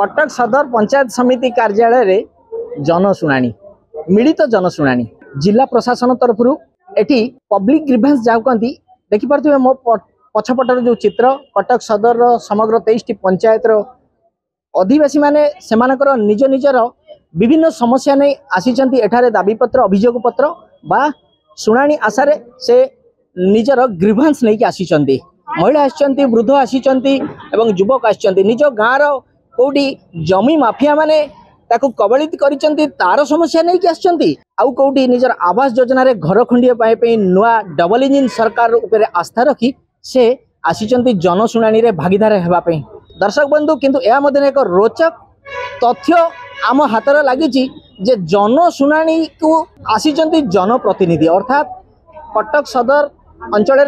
कटक सदर पंचायत समिति कार्यालय रे जनशुणाणी मिलित जनशुणाणी जिला प्रशासन तरफ एटी पब्लिक ग्रीवेंस जाऊ कहती देखिपे मो पछपटर जो चित्र कटक सदर समग्र 23 पंचायत अधिवासी माने सेमानकर निज निजर विभिन्न समस्या नहीं आसीचंती एठारे दाबीपत्र अभियोग पत्र बा शुणाणी आशारे से निजर ग्रीवेंस नहीं आसीचंती महिला आसीचंती वृद्ध आसीचंती एवं युवक आसीचंती निज गाँव कौटी जमी माफिया माने ताकू कबलित करिचंती तार समस्या नहीं कि आछंती आउ कौटी निजर आवास योजना रे घर खंडिया पाए पे नुआ डबल इंजिन सरकार ऊपर आस्था रखी से आसीचंती जनशुणाणी रे भागीदार हेबा पे दर्शक बंधु किंतु या मध्य एक रोचक तथ्य आम हाथ लगी जे जनशुणाणी को आसीचंती जनप्रतिनिधि अर्थात कटक सदर अंचल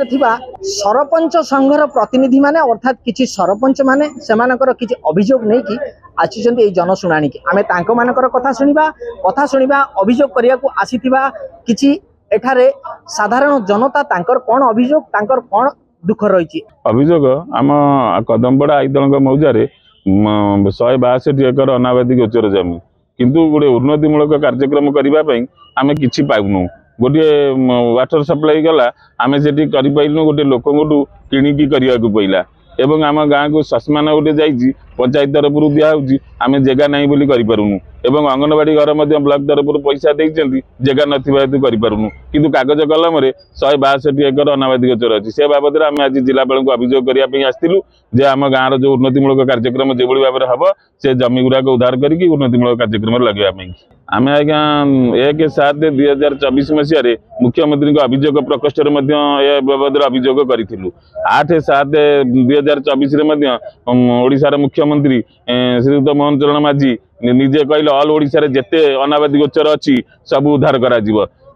सरपंच संघर प्रतिनिधि माने अर्थात किछि सरपंच माने सेमानकर किछि अभियोग नहीं कि आछिचंती जनशुणाणी की आमे तांको मानकर कथा सुनिबा अभियोग करिया को आसीथिबा किछि एठारे साधारण जनता तांकर कोन अभियोग तांकर कोन दुख रहिछि अभियोग आम कदमपड़ा आईदलक मौजारे 162 एकर अनाबादी गोचर जमी किंतु गोटे उन्नतिमूलक कार्यक्रम करने आम कि पाऊनु गोटे वाटर सप्लाई गला आम से गोटे लोक किणिकी करने को पड़ा एवं आम गाँव को सस्मान गोटे जाइए पंचायत तरफ दिखाई आम जगह ना बोली करूँ एवं अंगनवाड़ी घर ब्लॉक तरफ पैसा देती जगह ना हेतु करूँ किंतु कागज कलम 162 एकर अनाबादी गोचर अच्छी से बाबद आम आज जिलापाल को अभियोग करने आसलु जे आम गाँव जो उन्नतिमूलक कार्यक्रम जो भाव में हम से जमी गुड़ाक उद्धार करके उन्नतिमूलक कार्यक्रम लगे आम आज्ञा 1/7/2024 मसीह मुख्यमंत्री अभियोग प्रकोष्ठ बाबद अभियोग करूँ 8/7/2024 ओडिशार मुख्यमंत्री श्रीयुक्त मोहन चरण माझी निजे कहले ऑल ओडिशा जेते अनाबादी गोचर अच्छी सब उद्धार करा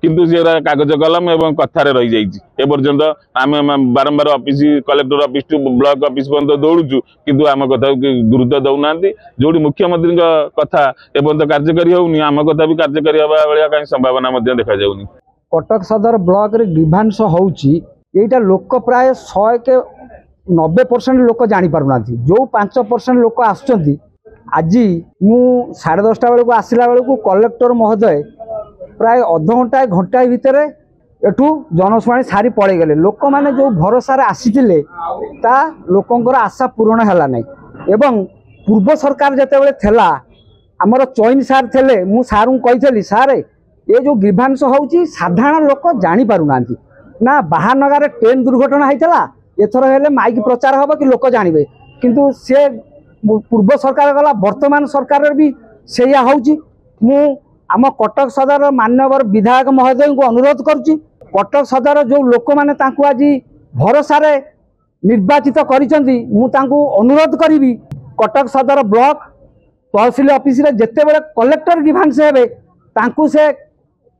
किंतु से कागज कलम एवं कथार रही जाइए एपर्यंत आम बारंबार office collector office to block office पर्यंत दौड़ू किंतु आम कथा गुरुत्व दौना जो मुख्यमंत्री कथा एपर्यंत कार्यकारी होनी आम कथा भी कार्यकारी हवा भाया कहीं संभावना देखा जाऊनी। कटक सदर ब्लॉक रे ग्रीवेंस होउची एटा लोक प्राय 190% लोक जानी पारुना जो 5% लोक आसुचंती आज मु 10:30 बेलू आसला बेलू कलेक्टर महोदय प्राय अध घंटा घंटाए भितर एठू जनशुणाणी सारी पड़े गले लोक माने जो भरोसा आसीथिले ता लोकंकर आशा पूर्ण हैला नै एवं पूर्व सरकार जेते बेले थेला हमर चोइन सार थेले मु सारू कहिथली सारे ये जो ग्रीवेंस होउची साधारण लोक जानी पारुनांती ना बाहर नगारे ट्रेन दुर्घटना होइतला एथर हेले माइक प्रचार हबो कि लोक जानिबे किंतु से पूर्व सरकार गला वर्तमान सरकार भी सेया होउची मु आम कटक सदर माननीय विधायक महोदय को अनुरोध करुच्ची कटक सदर जो लोक मैंने आज भरोसा निर्वाचित करिसेंती मु तांको अनुरोध करी कटक सदर ब्लॉक तहसिल ऑफिस रे जेते बेले कलेक्टर ग्रीवेंस हेबे तांको से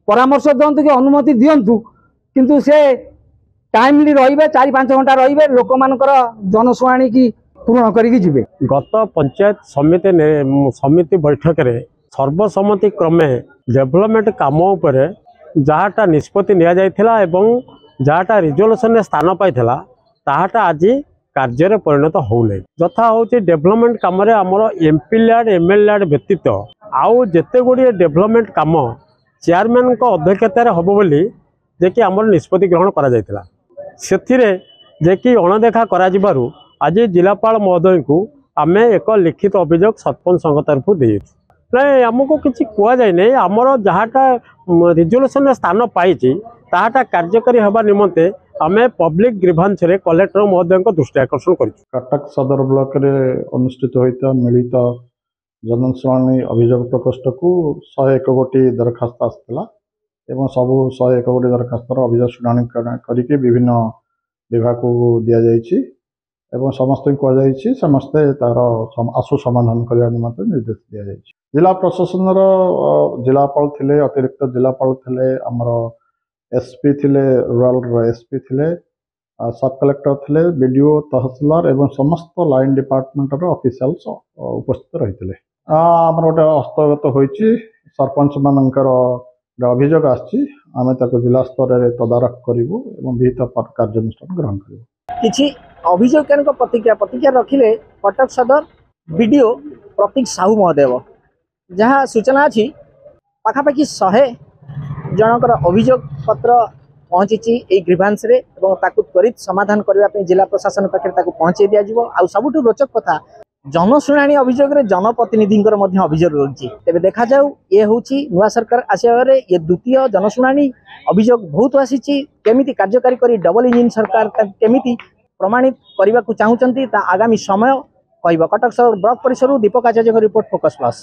परामर्श दिंतु कि अनुमति दिंतु किंतु से टाइमली रहिबे 4-5 घंटा रहिबे लोक मानकर जनशुणाणी की पूर्ण करिक जिबे। गत पंचायत समिति बैठक रे सर्वसम्मति क्रमे डेवलपमेंट काम उपर जहाँटा निष्पत्ति निया जाइथिला एवं जहाँटा रिजोल्यूशन स्थान पाइथिला ताहाटा आज कार्य परिणत होउनै जथा होची डेवलपमेंट काम रे हमर एमपी लैड एमएलए लैड व्यतीत आउ जेते गुडी डेवलपमेंट काम चेयरमैन को अध्यक्षतार हबो बोली जे कि हमर निष्पत्ति ग्रहण करा जाइथिला सेथिरे जे कि अणदेखा करा जिबारु आज जिलापाल महोदय को आमे एक लिखित अभियोग सरपंच संघ तरफ देई नहीं आमको किसी कहुए नहीं आमर जहाँटा रिजोल्यूशन स्थान पाई ताहाटा कार्यकारी हवा निमंते आम पब्लिक ग्रीवेंस रे कलेक्टर महोदय को दृष्टि आकर्षण कर कटक सदर ब्लॉक रे अनुष्ठित होता मिलित जनशुणाणी अभियोग प्रकोष्ठ को 101 गोटी दरखास्त आसला एवं सबू 101 गोटी दरखास्तर अभियोग शुणाणी करके विभिन्न विभाग को दि जाइए एवं समस्त कहुई समस्ते तार आशु समाधान करने निमंते निर्देश दि जाइए। जिला प्रशासन जिलापाल थिले अतिरिक्त जिलापाल थिले आमर एसपी थिले रूरल एसपी थिले सब कलेक्टर थिले बीडीओ तहसीलदार एवं समस्त लाइन डिपार्टमेंट ऑफिशियल्स उपस्थित रही आमर गोटे हस्तगत होइछि सरपंच मानकर अभियोग आछि आमे ताको जिला स्तर रे तदारख करिवो एवं विहित कार्यानुष्ठान ग्रहण करिवो। किछि अभियोगकारों प्रतिक्रिया रखिले कटक सदर बीडीओ प्रतीक साहू महोदय जहाँ सूचना अच्छी पाखापाखि 100 जनकर अभियोग पत्र पहुंची ग्रीभांस रे एवं ताकु त्वरित समाधान करने जिला प्रशासन पाखे पहुंचे दिज्व आ सबुठ रोचक कथा जनशुणाणी अभियोग रे जनप्रतिनिधि अभियोग रही तेज देखा जाऊ ये हूँ नुआ सरकार आसबार ये द्वितीय जनशुणाणी अभियोग बहुत आसी केमी कार्यकारी करी डबल इंजिन सरकार केमी प्रमाणित करने को चाहूँगी आगामी समय कह कटक शहर ब्लॉक परिसर दीपक आचार्य रिपोर्ट फोकस प्लस।